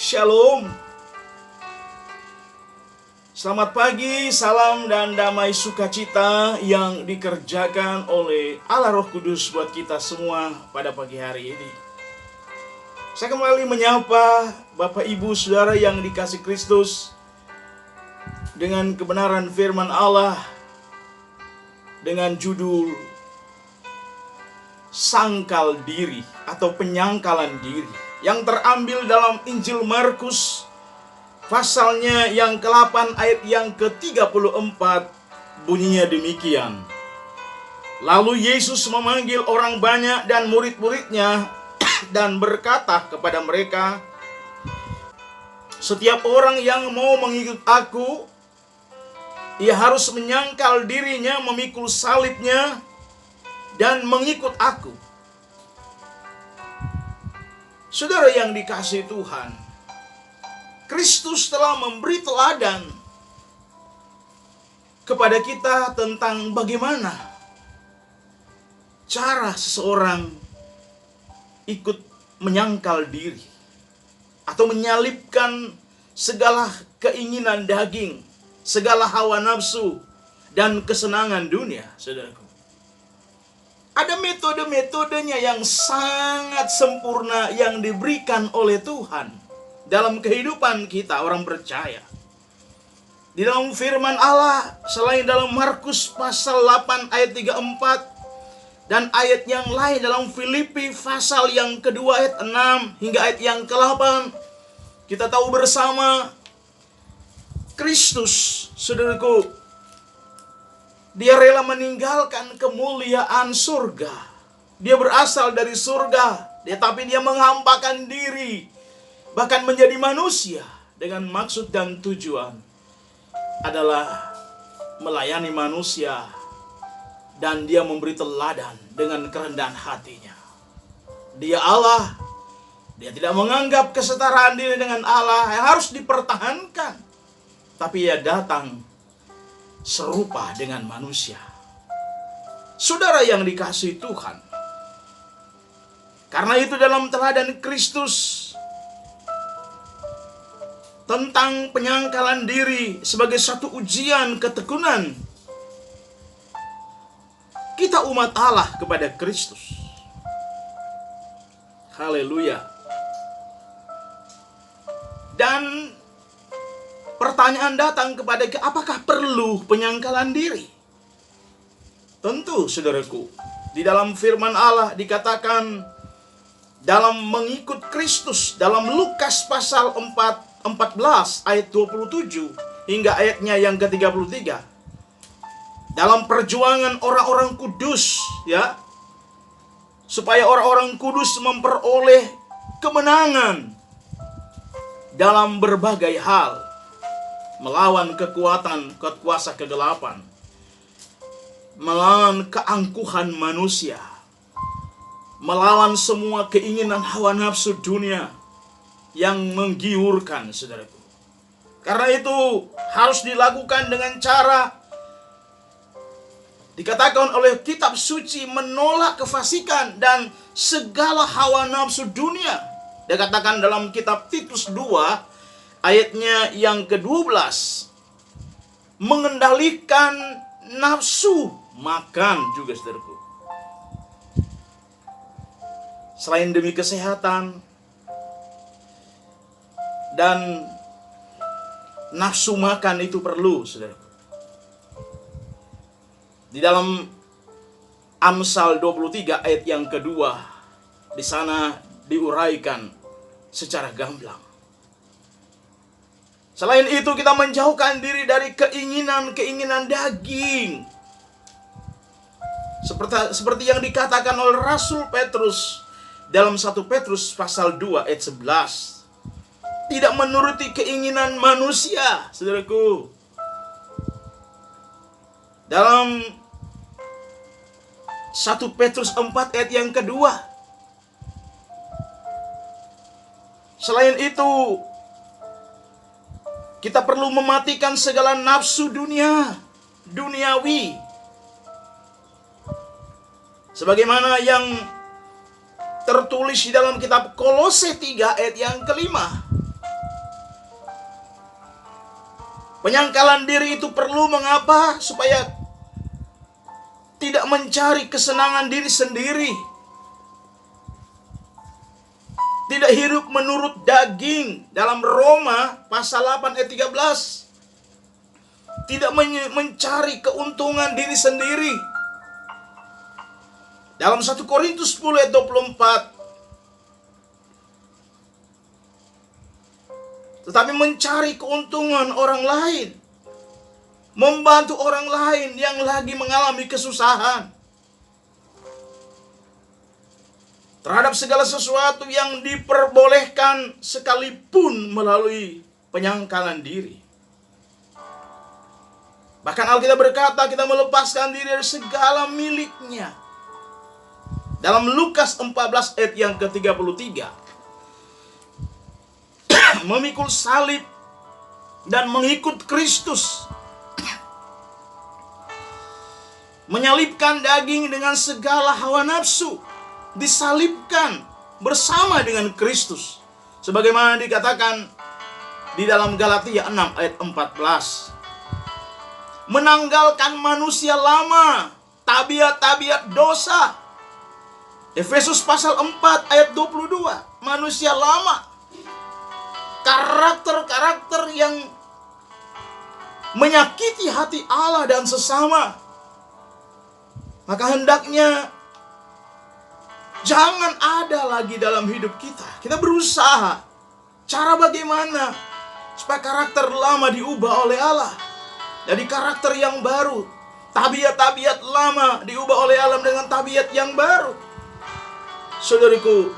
Shalom. Selamat pagi, salam dan damai sukacita yang dikerjakan oleh Allah Roh Kudus buat kita semua pada pagi hari ini. Saya kembali menyapa Bapak Ibu Saudara yang dikasih Kristus dengan kebenaran firman Allah dengan judul Sangkal Diri atau Penyangkalan Diri, yang terambil dalam Injil Markus pasalnya yang ke-8 ayat yang ke-34. Bunyinya demikian. Lalu Yesus memanggil orang banyak dan murid-muridnya dan berkata kepada mereka, "Setiap orang yang mau mengikut aku, ia harus menyangkal dirinya, memikul salibnya, dan mengikut aku." Saudara yang dikasihi Tuhan, Kristus telah memberi teladan kepada kita tentang bagaimana cara seseorang ikut menyangkal diri atau menyalipkan segala keinginan daging, segala hawa nafsu, dan kesenangan dunia, saudaraku. Ada metode-metodenya yang sangat sempurna yang diberikan oleh Tuhan dalam kehidupan kita orang percaya. Di dalam firman Allah, selain dalam Markus pasal 8 ayat 34 dan ayat yang lain dalam Filipi pasal yang kedua ayat 6 hingga ayat yang ke-8, kita tahu bersama Kristus, saudaraku, Dia rela meninggalkan kemuliaan surga. Dia berasal dari surga, tetapi dia menghampakan diri, bahkan menjadi manusia, dengan maksud dan tujuan adalah melayani manusia. Dan dia memberi teladan dengan kerendahan hatinya. Dia Allah. Dia tidak menganggap kesetaraan diri dengan Allah yang harus dipertahankan, tapi ia datang serupa dengan manusia. Saudara yang dikasihi Tuhan, karena itu dalam teladan Kristus tentang penyangkalan diri sebagai satu ujian ketekunan kita umat Allah kepada Kristus. Haleluya. Dan pertanyaan datang kepada kita, apakah perlu penyangkalan diri? Tentu, saudaraku, di dalam firman Allah dikatakan dalam mengikut Kristus dalam Lukas pasal 14 ayat 27 hingga ayatnya yang ke-33. Dalam perjuangan orang-orang kudus, ya, supaya orang-orang kudus memperoleh kemenangan dalam berbagai hal, melawan kekuatan kuasa kegelapan, melawan keangkuhan manusia, melawan semua keinginan hawa nafsu dunia yang menggiurkan, saudaraku. Karena itu harus dilakukan dengan cara dikatakan oleh kitab suci menolak kefasikan dan segala hawa nafsu dunia. Dikatakan dalam kitab Titus 2 ayatnya yang ke-12, mengendalikan nafsu makan juga, saudaraku. Selain demi kesehatan dan nafsu makan itu perlu, saudaraku. Di dalam Amsal 23 ayat yang kedua, di sana diuraikan secara gamblang. Selain itu kita menjauhkan diri dari keinginan-keinginan daging. Seperti yang dikatakan oleh Rasul Petrus dalam 1 Petrus pasal 2 ayat 11. Tidak menuruti keinginan manusia, saudaraku. Dalam 1 Petrus 4 ayat yang kedua. Selain itu, kita perlu mematikan segala nafsu duniawi. Sebagaimana yang tertulis di dalam kitab Kolose 3 ayat yang kelima. Penyangkalan diri itu perlu mengapa? Supaya tidak mencari kesenangan diri sendiri. Tidak hidup menurut daging. Dalam Roma pasal 8 ayat 13. Tidak mencari keuntungan diri sendiri. Dalam 1 Korintus 10 ayat 24. Tetapi mencari keuntungan orang lain. Membantu orang lain yang lagi mengalami kesusahan. Terhadap segala sesuatu yang diperbolehkan sekalipun melalui penyangkalan diri. Bahkan Alkitab berkata kita melepaskan diri dari segala miliknya. Dalam Lukas 14 ayat yang ke-33. Memikul salib dan mengikut Kristus. Menyalibkan daging dengan segala hawa nafsu. Disalibkan bersama dengan Kristus. Sebagaimana dikatakan di dalam Galatia 6 ayat 14. Menanggalkan manusia lama, tabiat-tabiat dosa. Efesus pasal 4 ayat 22. Manusia lama, karakter-karakter yang menyakiti hati Allah dan sesama. Maka hendaknya jangan ada lagi dalam hidup kita. Kita berusaha. Cara bagaimana supaya karakter lama diubah oleh Allah jadi karakter yang baru. Tabiat-tabiat lama diubah oleh Allah dengan tabiat yang baru. Saudariku,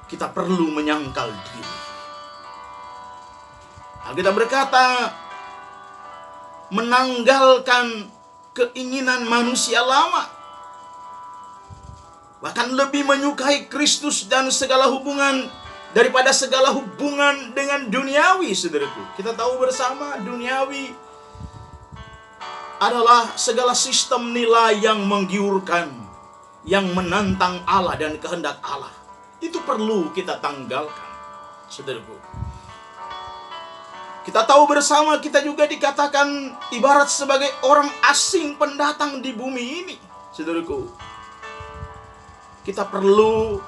kita perlu menyangkal diri. Alkitab berkata, menanggalkan keinginan manusia lama. Bahkan lebih menyukai Kristus dan segala hubungan daripada segala hubungan dengan duniawi, saudaraku. Kita tahu bersama duniawi adalah segala sistem nilai yang menggiurkan, yang menantang Allah dan kehendak Allah. Itu perlu kita tanggalkan, saudaraku. Kita tahu bersama kita juga dikatakan ibarat sebagai orang asing pendatang di bumi ini, saudaraku. Kita perlu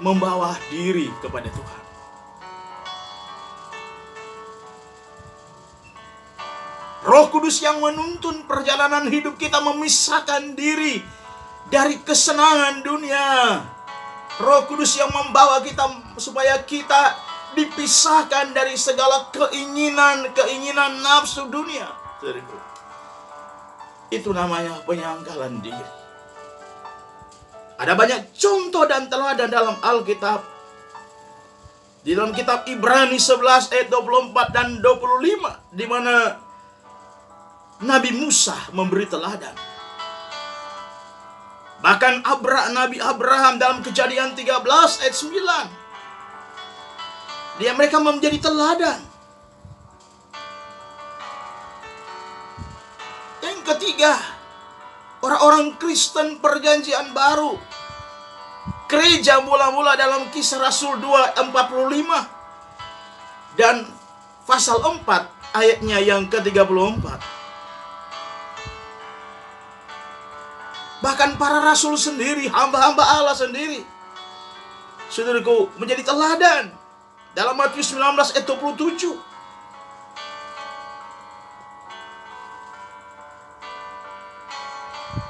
membawa diri kepada Tuhan. Roh Kudus yang menuntun perjalanan hidup kita memisahkan diri dari kesenangan dunia. Roh Kudus yang membawa kita supaya kita dipisahkan dari segala keinginan nafsu dunia. Itu namanya penyangkalan diri. Ada banyak contoh dan teladan dalam Alkitab. Di dalam kitab Ibrani 11 ayat 24 dan 25. Di mana Nabi Musa memberi teladan. Bahkan Nabi Abraham dalam Kejadian 13 ayat 9. Mereka menjadi teladan. Yang ketiga, orang-orang Kristen perjanjian baru. Gereja mula-mula dalam Kisah Rasul 2:45 dan pasal 4 ayatnya yang ke-34. Bahkan para rasul sendiri, hamba-hamba Allah sendiri, saudaraku, menjadi teladan. Dalam Matius 19 ayat 27.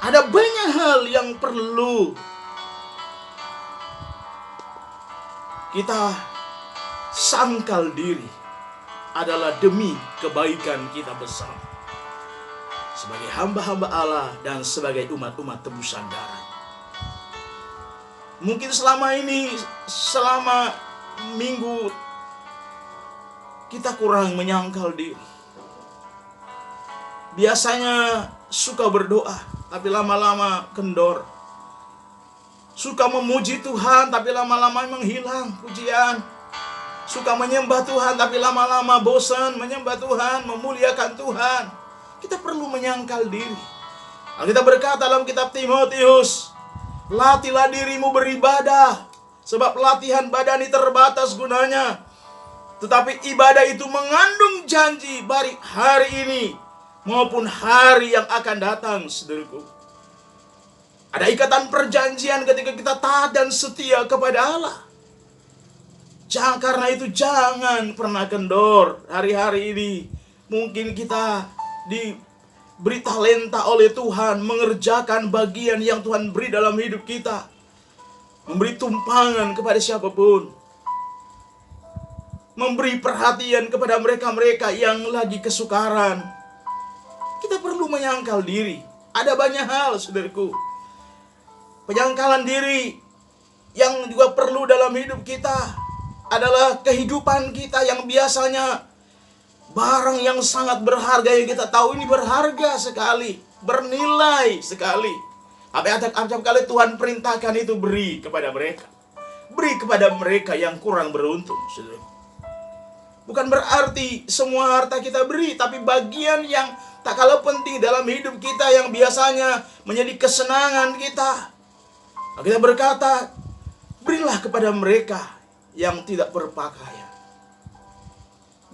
Ada banyak hal yang perlu kita sangkal diri adalah demi kebaikan kita bersama. Sebagai hamba-hamba Allah dan sebagai umat-umat tebusan darah. Mungkin selama minggu kita kurang menyangkal diri. Biasanya suka berdoa, tapi lama-lama kendor. Suka memuji Tuhan, tapi lama-lama menghilang pujian. Suka menyembah Tuhan, tapi lama-lama bosan menyembah Tuhan, memuliakan Tuhan. Kita perlu menyangkal diri. Alkitab berkata dalam kitab Timotius, latihlah dirimu beribadah, sebab latihan badani terbatas gunanya, Tetapi ibadah itu mengandung janji baik hari ini maupun hari yang akan datang, saudaraku. Ada ikatan perjanjian ketika kita taat dan setia kepada Allah. Karena itu jangan pernah kendor. Hari-hari ini mungkin kita diberi talenta oleh Tuhan, mengerjakan bagian yang Tuhan beri dalam hidup kita, memberi tumpangan kepada siapapun, memberi perhatian kepada mereka-mereka yang lagi kesukaran. Kita perlu menyangkal diri. Ada banyak hal, saudaraku. Penyangkalan diri yang juga perlu dalam hidup kita adalah kehidupan kita yang biasanya barang yang sangat berharga yang kita tahu ini berharga sekali, bernilai sekali. Acap kali Tuhan perintahkan itu beri kepada mereka. Beri kepada mereka yang kurang beruntung, saudara. Bukan berarti semua harta kita beri, tapi bagian yang tak kalah penting dalam hidup kita yang biasanya menjadi kesenangan kita. Kita berkata, berilah kepada mereka yang tidak berpakaian.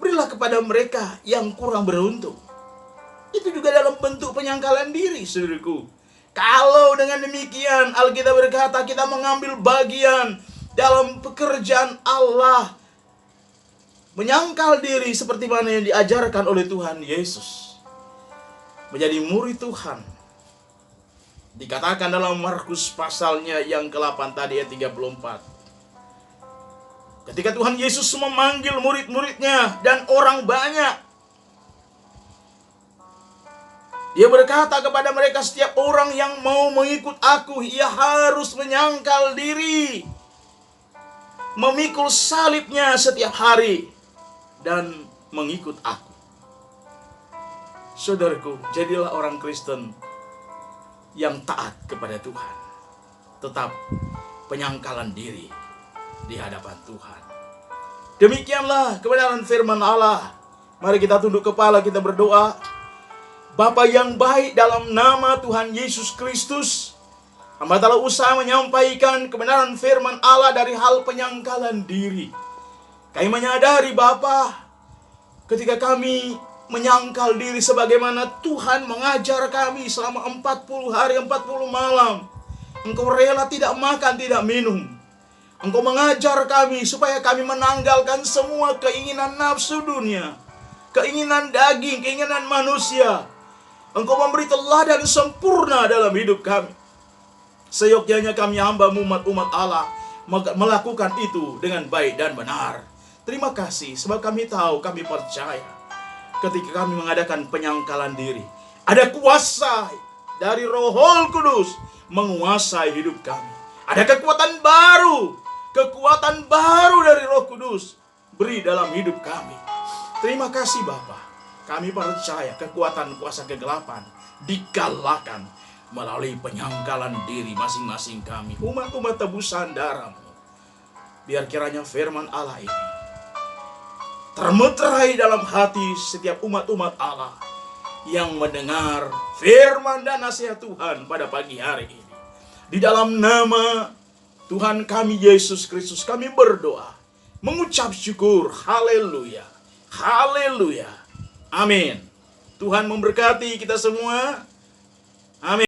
Berilah kepada mereka yang kurang beruntung. Itu juga dalam bentuk penyangkalan diri, saudaraku. Kalau dengan demikian Alkitab berkata kita mengambil bagian dalam pekerjaan Allah, menyangkal diri seperti mana yang diajarkan oleh Tuhan Yesus, menjadi murid Tuhan. Dikatakan dalam Markus pasalnya yang ke-8 tadi ayat 34. Ketika Tuhan Yesus memanggil murid-muridnya dan orang banyak, Dia berkata kepada mereka, setiap orang yang mau mengikut aku, ia harus menyangkal diri, memikul salibnya setiap hari, dan mengikut aku. Saudaraku, jadilah orang Kristen yang taat kepada Tuhan, tetap penyangkalan diri di hadapan Tuhan. Demikianlah kebenaran firman Allah. Mari kita tunduk kepala, kita berdoa. Bapa yang baik, dalam nama Tuhan Yesus Kristus, hamba telah usaha menyampaikan kebenaran firman Allah dari hal penyangkalan diri. Kami menyadari Bapa, ketika kami menyangkal diri sebagaimana Tuhan mengajar kami selama 40 hari 40 malam. Engkau rela tidak makan, tidak minum. Engkau mengajar kami supaya kami menanggalkan semua keinginan nafsu dunia, keinginan daging, keinginan manusia. Engkau memberi teladan sempurna dalam hidup kami. Seyogyanya kami hamba-Mu, umat Allah, melakukan itu dengan baik dan benar. Terima kasih sebab kami tahu, kami percaya ketika kami mengadakan penyangkalan diri, ada kuasa dari Roh Kudus menguasai hidup kami. Ada kekuatan baru dari Roh Kudus beri dalam hidup kami. Terima kasih Bapa. Kami percaya kekuatan kuasa kegelapan dikalahkan melalui penyangkalan diri masing-masing kami, umat-umat tebusan darah-Mu. Biar kiranya firman Allah ini termeterai dalam hati setiap umat-umat Allah yang mendengar firman dan nasihat Tuhan pada pagi hari ini. Di dalam nama Tuhan kami Yesus Kristus kami berdoa, mengucap syukur. Haleluya, haleluya, amin. Tuhan memberkati kita semua. Amin.